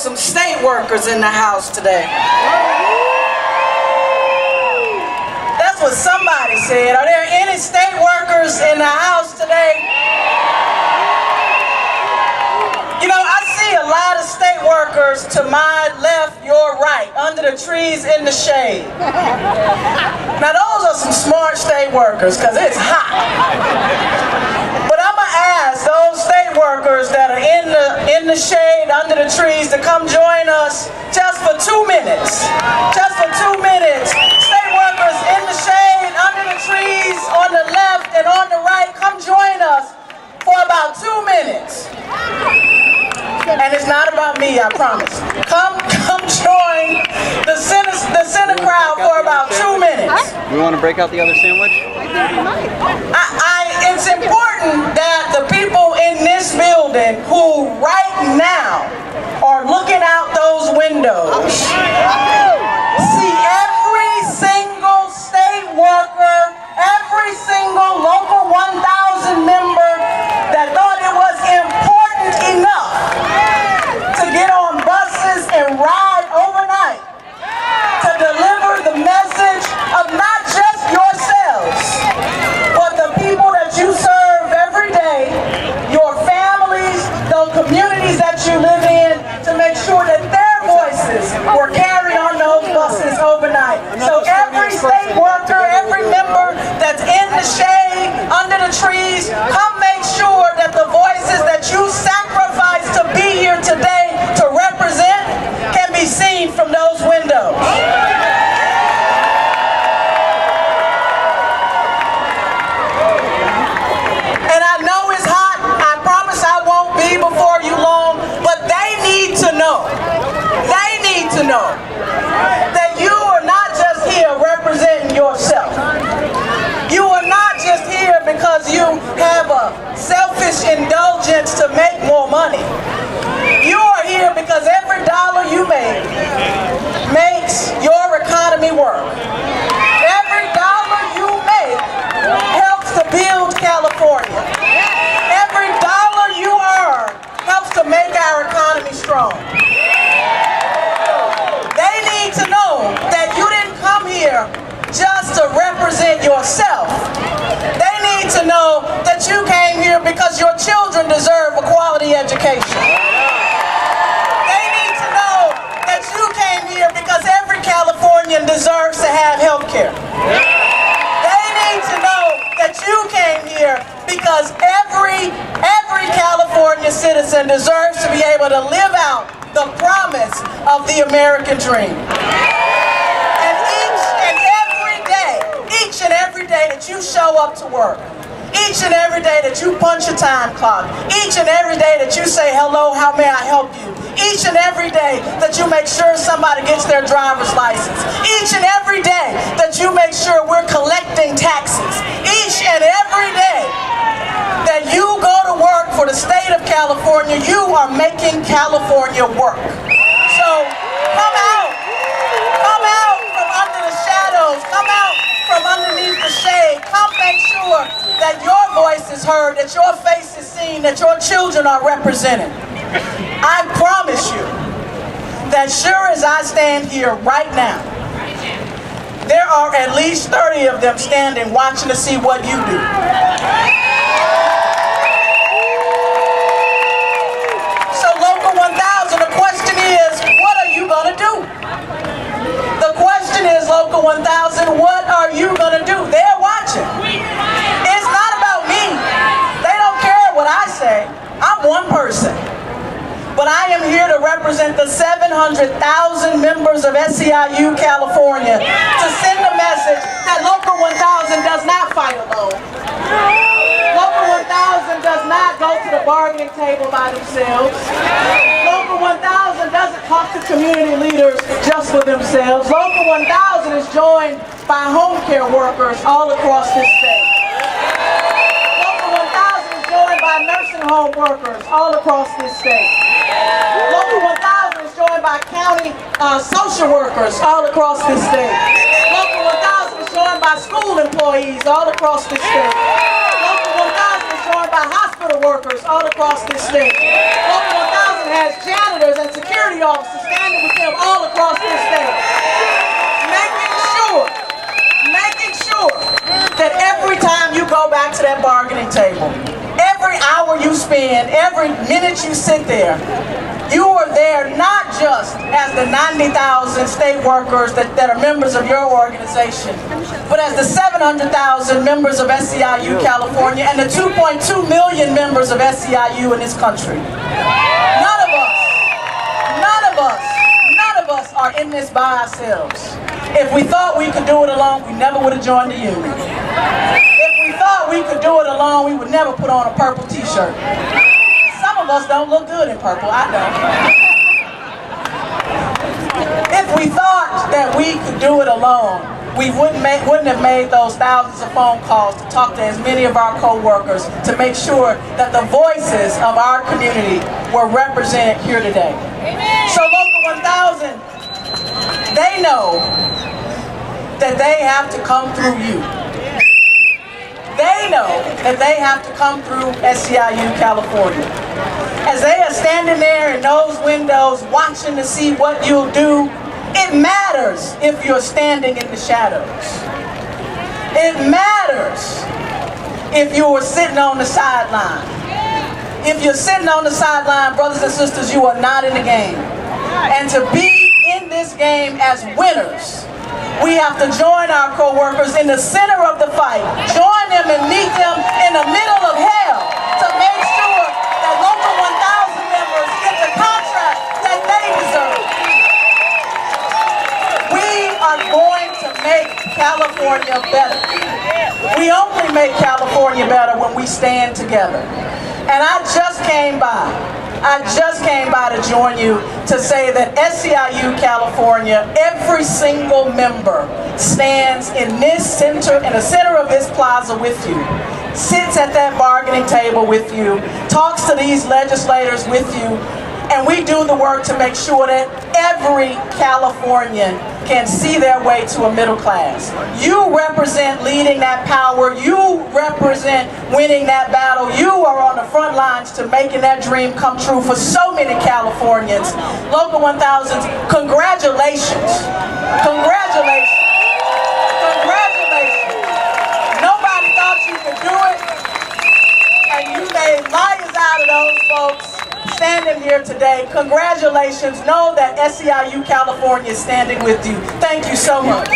some state workers in the house today. That's what somebody said. Are there any state workers in the house today? You know, I see a lot of state workers to my left, your right, under the trees in the shade. Now those are some smart state workers, because it's hot. But I'm going to ask those state workers that are in the shade, under the trees, to come join us just for 2 minutes. Just for 2 minutes. State workers in the shade, under the trees, on the left and on the right, come join us for about 2 minutes. And it's not about me, I promise. Come join the center crowd for about 2 minutes. We want to break out the other sandwich? It's important that the people in this building who right now are looking out those windows see every single state worker, every single local 1,000 member that thought it was important enough to get on buses and ride overnight to deliver the message of not just yourselves, but the people that you serve every day, your families, the communities that you live in, to make sure that their voices were carried on those buses overnight. So every state worker, every member that's in the shade, under the trees, come make sure that the voices that you sacrificed to be here today to represent can be seen from those windows. And I know it's hot. I promise I won't be before you long, but they need to know. They need to know that you are not just here representing yourself. You are not just here because you have a selfish indulgence to make more money. You are here because every dollar you make makes your economy work. Every dollar you make helps to build California. Every dollar you earn helps to make our economy strong. They need to know that you didn't come here just to represent yourself. They need to know that you came here because your children deserve a quality education. They need to know that you came here because every Californian deserves to have health care. They need to know that you came here because every California citizen deserves to be able to live out the promise of the American dream. And each and every day that you show up to work, each and every day that you punch your time clock, each and every day that you say, hello, how may I help you? Each and every day that you make sure somebody gets their driver's license. Each and every day that you make sure we're collecting taxes. Each and every day that you go to work for the state of California, you are making California work. So come out from under the shadows, come out from underneath the shade. Come make sure that your voice is heard, that your face is seen, that your children are represented. I promise you that sure as I stand here right now, there are at least 30 of them standing watching to see what you do. So Local 1000, the question is, what are you going to do? The question is, Local 1000, what are you going to do? They're watching. It's not about me. They don't care what I say. I'm one person. But I am here to represent the 700,000 members of SEIU California to send a message that Local 1000 does not fight alone. Local 1000 does not go to the bargaining table by themselves. Local 1000 doesn't talk to community leaders just for themselves. Local 1000 is joined by home care workers all across this state. Local 1000 is joined by nursing home workers all across this state. Local 1000 is joined by county social workers all across this state. Local 1000 is joined by school employees all across this state. Local 1000 is joined by hospital workers all across this state. Local 1000 has janitors and security officers standing with them all across this state, making sure that every time you go back to that bargaining table, every hour you spend, every minute you sit there, you are there not just as the 90,000 state workers that are members of your organization, but as the 700,000 members of SEIU California and the 2.2 million members of SEIU in this country. None of us are in this by ourselves. If we thought we could do it alone, we never would have joined the union. If we thought we could do it alone, we would never put on a purple t-shirt. Some of us don't look good in purple, I don't. If we thought that we could do it alone, we wouldn't have made those thousands of phone calls to talk to as many of our co-workers to make sure that the voices of our community were represented here today. Amen. So Local 1000, they know that they have to come through you. They know that they have to come through SEIU California. As they are standing there in those windows watching to see what you'll do, it matters if you're standing in the shadows. It matters if you were sitting on the sideline. If you're sitting on the sideline, brothers and sisters, you are not in the game. And to be in this game as winners, we have to join our co-workers in the center of the fight. Join them and meet them in the middle of hell to make sure that Local 1000 members get the contract that they deserve. We are going to make California better. We only make California better when we stand together. And I just came by to join you to say that SEIU California, every single member stands in this center, in the center of this plaza with you, sits at that bargaining table with you, talks to these legislators with you, and we do the work to make sure that every Californian can see their way to a middle class. You represent leading that power. You represent winning that battle. You are on the front lines to making that dream come true for so many Californians. Local 1000s, congratulations. Congratulations. Congratulations. Nobody thought you could do it, and you made liars out of those folks standing here today. Congratulations. Know that SEIU California is standing with you. Thank you so much.